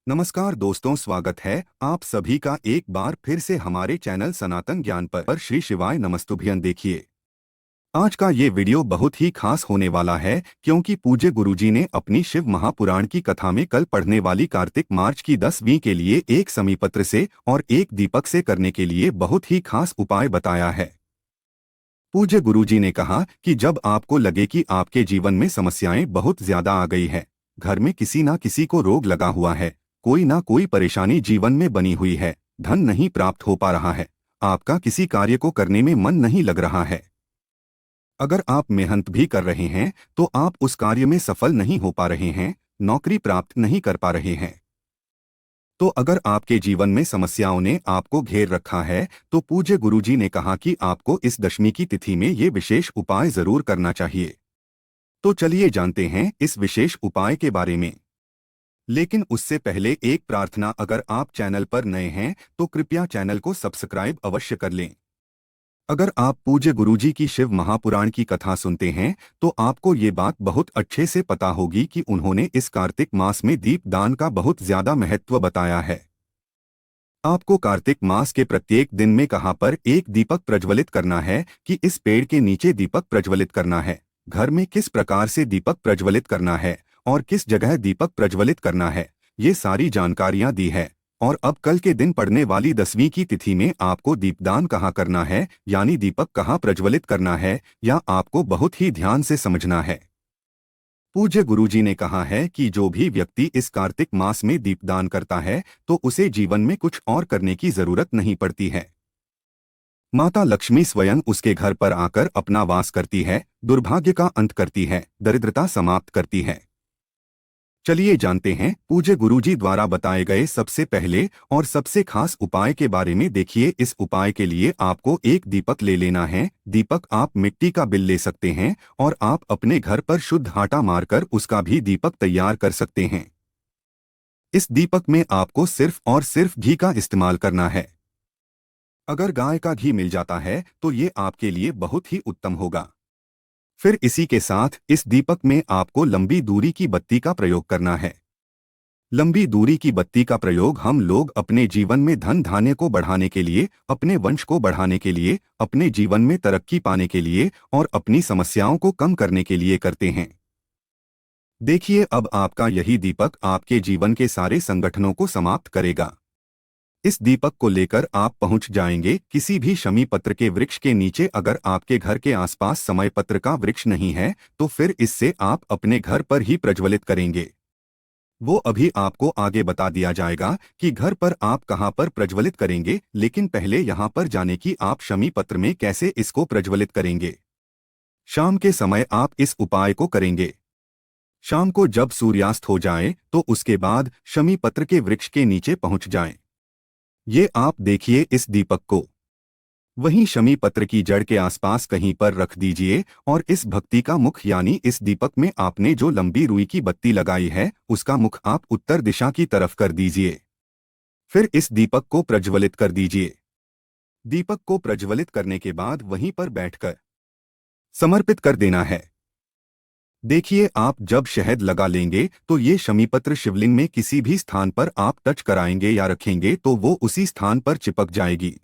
नमस्कार दोस्तों, स्वागत है आप सभी का एक बार फिर से हमारे चैनल सनातन ज्ञान पर। श्री शिवाय नमस्तुभ्यं। देखिए, आज का ये वीडियो बहुत ही खास होने वाला है क्योंकि पूज्य गुरुजी ने अपनी शिव महापुराण की कथा में कल पढ़ने वाली कार्तिक मार्च की 10वीं के लिए एक समीपत्र से और एक दीपक से करने के लिए बहुत ही खास उपाय बताया है। पूज्य गुरुजी ने कहा कि जब आपको लगे कि आपके जीवन में समस्याएं बहुत ज्यादा आ गई है, घर में किसी ना किसी को रोग लगा हुआ है, कोई ना कोई परेशानी जीवन में बनी हुई है, धन नहीं प्राप्त हो पा रहा है, आपका किसी कार्य को करने में मन नहीं लग रहा है, अगर आप मेहनत भी कर रहे हैं तो आप उस कार्य में सफल नहीं हो पा रहे हैं, नौकरी प्राप्त नहीं कर पा रहे हैं, तो अगर आपके जीवन में समस्याओं ने आपको घेर रखा है तो पूज्य गुरुजी ने कहा कि आपको इस दशमी की तिथि में ये विशेष उपाय जरूर करना चाहिए। तो चलिए जानते हैं इस विशेष उपाय के बारे में। लेकिन उससे पहले एक प्रार्थना, अगर आप चैनल पर नए हैं तो कृपया चैनल को सब्सक्राइब अवश्य कर लें। अगर आप पूज्य गुरुजी की शिव महापुराण की कथा सुनते हैं तो आपको ये बात बहुत अच्छे से पता होगी कि उन्होंने इस कार्तिक मास में दीपदान का बहुत ज्यादा महत्व बताया है। आपको कार्तिक मास के प्रत्येक दिन में कहाँ पर एक दीपक प्रज्वलित करना है, कि इस पेड़ के नीचे दीपक प्रज्वलित करना है, घर में किस प्रकार से दीपक प्रज्वलित करना है और किस जगह दीपक प्रज्वलित करना है, ये सारी जानकारियां दी है। और अब कल के दिन पड़ने वाली 10वीं की तिथि में आपको दीपदान कहाँ करना है, यानी दीपक कहाँ प्रज्वलित करना है, या आपको बहुत ही ध्यान से समझना है। पूज्य गुरुजी ने कहा है कि जो भी व्यक्ति इस कार्तिक मास में दीपदान करता है तो उसे जीवन में कुछ और करने की जरूरत नहीं पड़ती है। माता लक्ष्मी स्वयं उसके घर पर आकर अपना वास करती है, दुर्भाग्य का अंत करती है, दरिद्रता समाप्त करती है। चलिए जानते हैं पूज्य गुरुजी द्वारा बताए गए सबसे पहले और सबसे खास उपाय के बारे में। देखिए, इस उपाय के लिए आपको एक दीपक ले लेना है। दीपक आप मिट्टी का बिल ले सकते हैं और आप अपने घर पर शुद्ध आटा मारकर उसका भी दीपक तैयार कर सकते हैं। इस दीपक में आपको सिर्फ और सिर्फ घी का इस्तेमाल करना है। अगर गाय का घी मिल जाता है तो ये आपके लिए बहुत ही उत्तम होगा। फिर इसी के साथ इस दीपक में आपको लंबी दूरी की बत्ती का प्रयोग करना है। लंबी दूरी की बत्ती का प्रयोग हम लोग अपने जीवन में धन धान्य को बढ़ाने के लिए, अपने वंश को बढ़ाने के लिए, अपने जीवन में तरक्की पाने के लिए और अपनी समस्याओं को कम करने के लिए करते हैं। देखिए, अब आपका यही दीपक आपके जीवन के सारे संगठनों को समाप्त करेगा। इस दीपक को लेकर आप पहुंच जाएंगे किसी भी शमी पत्र के वृक्ष के नीचे। अगर आपके घर के आसपास समय पत्र का वृक्ष नहीं है तो फिर इससे आप अपने घर पर ही प्रज्वलित करेंगे। वो अभी आपको आगे बता दिया जाएगा कि घर पर आप कहां पर प्रज्वलित करेंगे, लेकिन पहले यहां पर जाने की आप शमी पत्र में कैसे इसको प्रज्वलित करेंगे। शाम के समय आप इस उपाय को करेंगे। शाम को जब सूर्यास्त हो जाए तो उसके बाद शमी पत्र के वृक्ष के नीचे पहुंच जाएं। ये आप देखिए, इस दीपक को वहीं शमी पत्र की जड़ के आसपास कहीं पर रख दीजिए और इस भक्ति का मुख, यानी इस दीपक में आपने जो लंबी रुई की बत्ती लगाई है उसका मुख आप उत्तर दिशा की तरफ कर दीजिए। फिर इस दीपक को प्रज्वलित कर दीजिए। दीपक को प्रज्वलित करने के बाद वहीं पर बैठकर समर्पित कर देना है। देखिए, आप जब शहद लगा लेंगे तो ये शमीपत्र शिवलिंग में किसी भी स्थान पर आप टच कराएंगे या रखेंगे तो वो उसी स्थान पर चिपक जाएगी।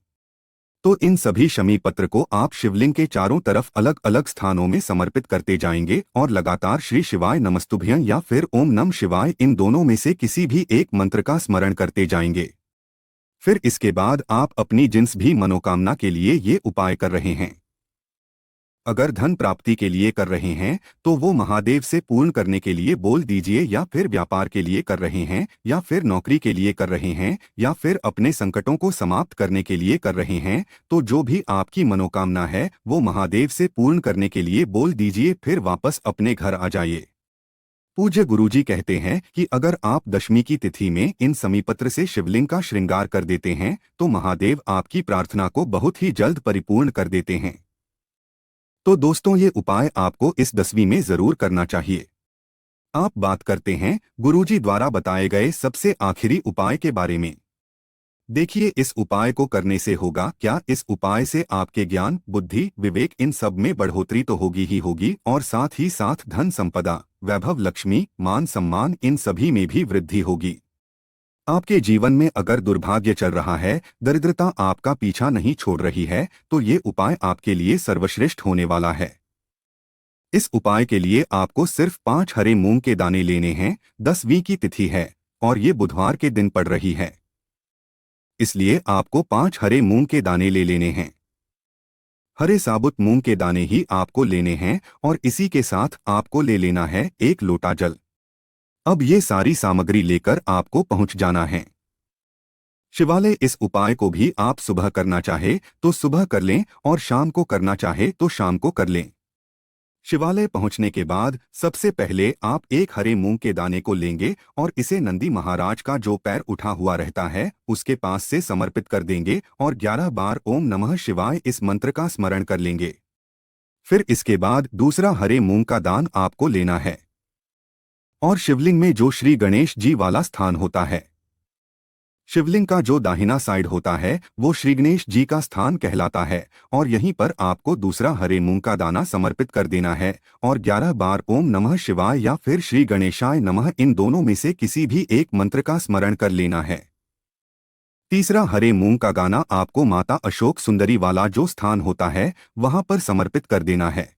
तो इन सभी शमी पत्र को आप शिवलिंग के चारों तरफ अलग अलग स्थानों में समर्पित करते जाएंगे और लगातार श्री शिवाय नमस्तुभ्यं या फिर ओम नम शिवाय, इन दोनों में से किसी भी एक मंत्र का स्मरण करते जाएंगे। फिर इसके बाद आप अपनी जिस भी मनोकामना के लिए ये उपाय कर रहे हैं, अगर धन प्राप्ति के लिए कर रहे हैं तो वो महादेव से पूर्ण करने के लिए बोल दीजिए, या फिर व्यापार के लिए कर रहे हैं, या फिर नौकरी के लिए कर रहे हैं, या फिर अपने संकटों को समाप्त करने के लिए कर रहे हैं, तो जो भी आपकी मनोकामना है वो महादेव से पूर्ण करने के लिए बोल दीजिए। फिर वापस अपने घर आ जाइए। पूज्य गुरुजी कहते हैं कि अगर आप दशमी की तिथि में इन समीपत्र से शिवलिंग का श्रृंगार कर देते हैं तो महादेव आपकी प्रार्थना को बहुत ही जल्द परिपूर्ण कर देते हैं। तो दोस्तों, ये उपाय आपको इस 10वीं में जरूर करना चाहिए। आप बात करते हैं गुरुजी द्वारा बताए गए सबसे आखिरी उपाय के बारे में। देखिए, इस उपाय को करने से होगा क्या, इस उपाय से आपके ज्ञान, बुद्धि, विवेक, इन सब में बढ़ोतरी तो होगी ही होगी और साथ ही साथ धन संपदा, वैभव, लक्ष्मी, मान सम्मान, इन सभी में भी वृद्धि होगी। आपके जीवन में अगर दुर्भाग्य चल रहा है, दरिद्रता आपका पीछा नहीं छोड़ रही है, तो ये उपाय आपके लिए सर्वश्रेष्ठ होने वाला है। इस उपाय के लिए आपको सिर्फ 5 हरे मूंग के दाने लेने हैं। 10वीं की तिथि है और ये बुधवार के दिन पड़ रही है, इसलिए आपको 5 हरे मूंग के दाने ले लेने हैं। हरे साबुत मूंग के दाने ही आपको लेने हैं और इसी के साथ आपको ले लेना है 1 लोटा जल। अब ये सारी सामग्री लेकर आपको पहुंच जाना है शिवालय। इस उपाय को भी आप सुबह करना चाहे तो सुबह कर लें और शाम को करना चाहे तो शाम को कर लें। शिवालय पहुंचने के बाद सबसे पहले आप 1 हरे मूंग के दाने को लेंगे और इसे नंदी महाराज का जो पैर उठा हुआ रहता है उसके पास से समर्पित कर देंगे और 11 बार ओम नमः शिवाय इस मंत्र का स्मरण कर लेंगे। फिर इसके बाद दूसरा हरे मूंग का दान आपको लेना है और शिवलिंग में जो श्री गणेश जी वाला स्थान होता है, शिवलिंग का जो दाहिना साइड होता है वो श्री गणेश जी का स्थान कहलाता है और यहीं पर आपको दूसरा हरे मूंग का दाना समर्पित कर देना है और 11 बार ओम नमः शिवाय या फिर श्री गणेशाय नमः इन दोनों में से किसी भी एक मंत्र का स्मरण कर लेना है। तीसरा हरे मूंग का गाना आपको माता अशोक सुंदरी वाला जो स्थान होता है वहां पर समर्पित कर देना है।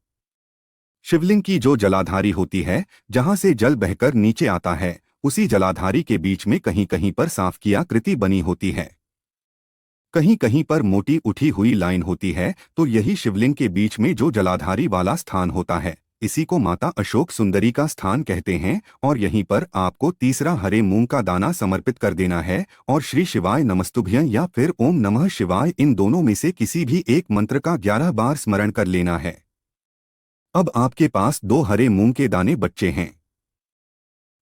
शिवलिंग की जो जलाधारी होती है, जहां से जल बहकर नीचे आता है, उसी जलाधारी के बीच में कहीं कहीं पर सांप की आकृति बनी होती है, कहीं कहीं पर मोटी उठी हुई लाइन होती है, तो यही शिवलिंग के बीच में जो जलाधारी वाला स्थान होता है, इसी को माता अशोक सुंदरी का स्थान कहते हैं और यहीं पर आपको तीसरा हरे मूंग का दाना समर्पित कर देना है और श्री शिवाय नमस्तुभ्यं या फिर ओम नमः शिवाय इन दोनों में से किसी भी एक मंत्र का 11 बार स्मरण कर लेना है। अब आपके पास 2 हरे मूंग के दाने बच्चे हैं।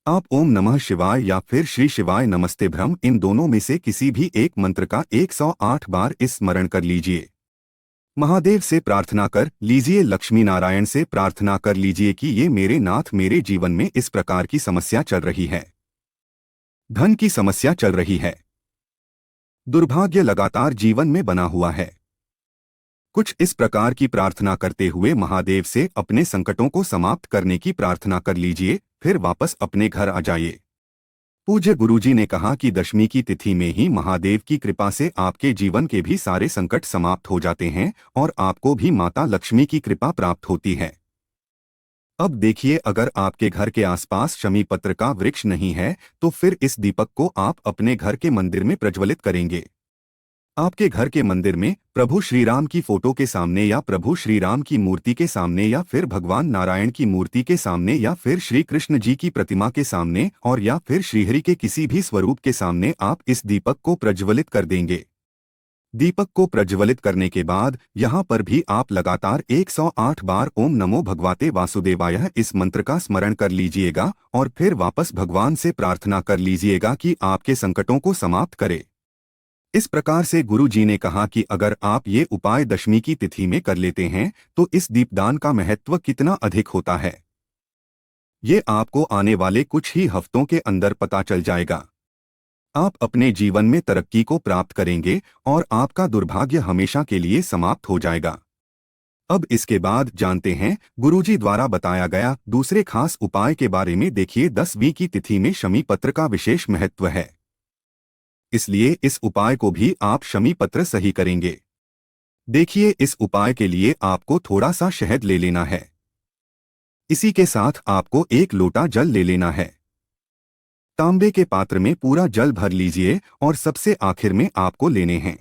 आप ओम नमः शिवाय या फिर श्री शिवाय नमस्ते भ्रम इन दोनों में से किसी भी एक मंत्र का 108 बार इस स्मरण कर लीजिए। महादेव से प्रार्थना कर लीजिए, लक्ष्मी नारायण से प्रार्थना कर लीजिए कि ये मेरे नाथ मेरे जीवन में इस प्रकार की समस्या चल रही है, धन की समस्या चल रही है, दुर्भाग्य लगातार जीवन में बना हुआ है। कुछ इस प्रकार की प्रार्थना करते हुए महादेव से अपने संकटों को समाप्त करने की प्रार्थना कर लीजिए, फिर वापस अपने घर आ जाइए। पूज्य गुरुजी ने कहा कि 10वीं की तिथि में ही महादेव की कृपा से आपके जीवन के भी सारे संकट समाप्त हो जाते हैं और आपको भी माता लक्ष्मी की कृपा प्राप्त होती है। अब देखिए, अगर आपके घर के आसपास शमी पत्र का वृक्ष नहीं है तो फिर इस दीपक को आप अपने घर के मंदिर में प्रज्वलित करेंगे। आपके घर के मंदिर में प्रभु श्री राम की फोटो के सामने या प्रभु श्री राम की मूर्ति के सामने या फिर भगवान नारायण की मूर्ति के सामने या फिर श्री कृष्ण जी की प्रतिमा के सामने और या फिर श्रीहरि के किसी भी स्वरूप के सामने आप इस दीपक को प्रज्वलित कर देंगे। दीपक को प्रज्वलित करने के बाद यहाँ पर भी आप लगातार 108 बार ओम नमो भगवते वासुदेवाय इस मंत्र का स्मरण कर लीजिएगा और फिर वापस भगवान से प्रार्थना कर लीजिएगा कि आपके संकटों को समाप्त करे। इस प्रकार से गुरु जी ने कहा कि अगर आप ये उपाय 10वीं की तिथि में कर लेते हैं तो इस दीपदान का महत्व कितना अधिक होता है, ये आपको आने वाले कुछ ही हफ्तों के अंदर पता चल जाएगा। आप अपने जीवन में तरक्की को प्राप्त करेंगे और आपका दुर्भाग्य हमेशा के लिए समाप्त हो जाएगा। अब इसके बाद जानते हैं गुरुजी द्वारा बताया गया दूसरे खास उपाय के बारे में। देखिए, 10वीं की तिथि में शमी पत्र का विशेष महत्व है, इसलिए इस उपाय को भी आप शमी पत्र सही करेंगे। देखिए, इस उपाय के लिए आपको थोड़ा सा शहद ले लेना है। इसी के साथ आपको 1 लोटा जल ले लेना है। तांबे के पात्र में पूरा जल भर लीजिए और सबसे आखिर में आपको लेने हैं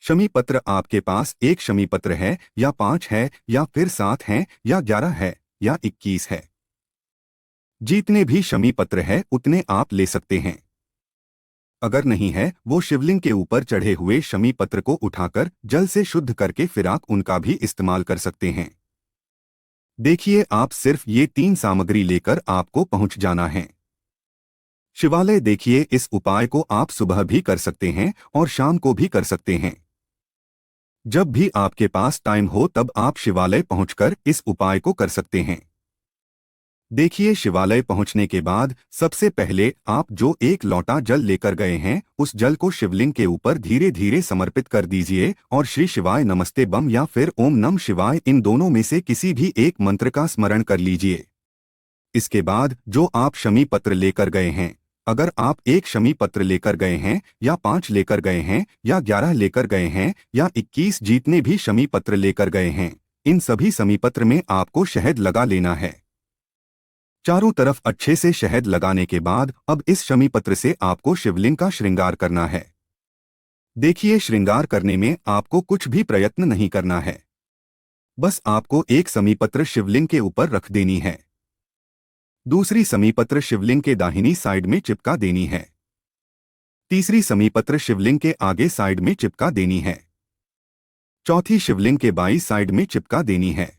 शमी पत्र। आपके पास 1 शमी पत्र है या 5 है या फिर 7 है या 11 है या 21 है, जितने भी शमी पत्र है उतने आप ले सकते हैं। अगर नहीं है, वो शिवलिंग के ऊपर चढ़े हुए शमी पत्र को उठाकर जल से शुद्ध करके फिर आप उनका भी इस्तेमाल कर सकते हैं। देखिए, आप सिर्फ ये 3 सामग्री लेकर आपको पहुंच जाना है शिवालय। देखिए, इस उपाय को आप सुबह भी कर सकते हैं और शाम को भी कर सकते हैं। जब भी आपके पास टाइम हो तब आप शिवालय पहुंचकर इस उपाय को कर सकते हैं। देखिए, शिवालय पहुंचने के बाद सबसे पहले आप जो 1 लोटा जल लेकर गए हैं उस जल को शिवलिंग के ऊपर धीरे धीरे समर्पित कर दीजिए और श्री शिवाय नमस्ते बम या फिर ओम नम शिवाय इन दोनों में से किसी भी एक मंत्र का स्मरण कर लीजिए। इसके बाद जो आप शमी पत्र लेकर गए हैं अगर आप एक शमी पत्र लेकर गए हैं या 5 लेकर गए हैं या 11 लेकर गए हैं या 21 जितने भी शमी पत्र लेकर गए हैं, इन सभी शमी पत्र में आपको शहद लगा लेना है। चारों तरफ अच्छे से शहद लगाने के बाद अब इस शमी पत्र से आपको शिवलिंग का श्रृंगार करना है। देखिए, श्रृंगार करने में आपको कुछ भी प्रयत्न नहीं करना है। बस आपको एक शमी पत्र शिवलिंग के ऊपर रख देनी है, दूसरी शमी पत्र शिवलिंग के दाहिनी साइड में चिपका देनी है, तीसरी शमी पत्र शिवलिंग के आगे साइड में चिपका देनी है, चौथी शिवलिंग के बाईं साइड में चिपका देनी है।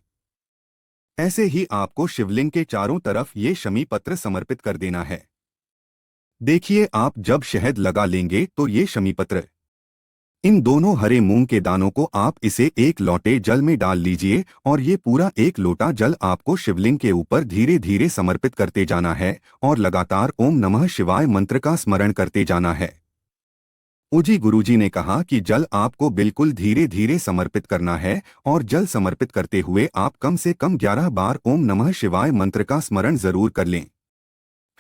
ऐसे ही आपको शिवलिंग के चारों तरफ ये शमी पत्र समर्पित कर देना है। देखिए, आप जब शहद लगा लेंगे तो ये शमी पत्र, इन दोनों हरे मूंग के दानों को आप इसे एक लोटे जल में डाल लीजिए और ये पूरा एक लोटा जल आपको शिवलिंग के ऊपर धीरे धीरे समर्पित करते जाना है और लगातार ओम नमः शिवाय मंत्र का स्मरण करते जाना है। उजी गुरुजी ने कहा कि जल आपको बिल्कुल धीरे धीरे समर्पित करना है और जल समर्पित करते हुए आप कम से कम 11 बार ओम नमः शिवाय मंत्र का स्मरण जरूर कर लें।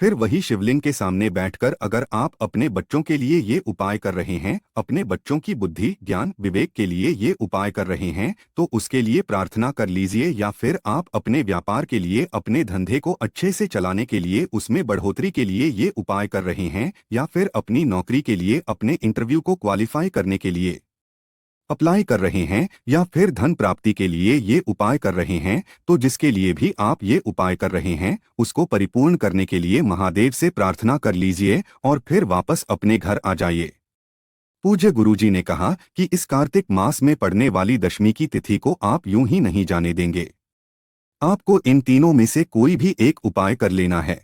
फिर वही शिवलिंग के सामने बैठकर अगर आप अपने बच्चों के लिए ये उपाय कर रहे हैं, अपने बच्चों की बुद्धि ज्ञान विवेक के लिए ये उपाय कर रहे हैं, तो उसके लिए प्रार्थना कर लीजिए। या फिर आप अपने व्यापार के लिए, अपने धंधे को अच्छे से चलाने के लिए, उसमें बढ़ोतरी के लिए ये उपाय कर रहे हैं, या फिर अपनी नौकरी के लिए, अपने इंटरव्यू को क्वालिफाई करने के लिए अप्लाई कर रहे हैं, या फिर धन प्राप्ति के लिए ये उपाय कर रहे हैं, तो जिसके लिए भी आप ये उपाय कर रहे हैं उसको परिपूर्ण करने के लिए महादेव से प्रार्थना कर लीजिए और फिर वापस अपने घर आ जाइए। पूज्य गुरुजी ने कहा कि इस कार्तिक मास में पड़ने वाली दशमी की तिथि को आप यूं ही नहीं जाने देंगे। आपको इन तीनों में से कोई भी एक उपाय कर लेना है।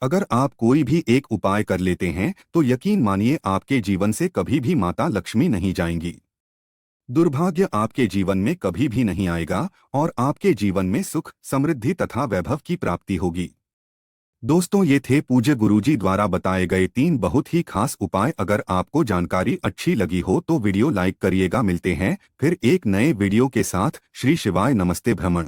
अगर आप कोई भी एक उपाय कर लेते हैं तो यकीन मानिए आपके जीवन से कभी भी माता लक्ष्मी नहीं जाएंगी, दुर्भाग्य आपके जीवन में कभी भी नहीं आएगा और आपके जीवन में सुख, समृद्धि तथा वैभव की प्राप्ति होगी। दोस्तों, ये थे पूज्य गुरुजी द्वारा बताए गए 3 बहुत ही खास उपाय। अगर आपको जानकारी अच्छी लगी हो तो वीडियो लाइक करिएगा। मिलते हैं फिर एक नए वीडियो के साथ। श्री शिवाय नमस्ते भ्रमण।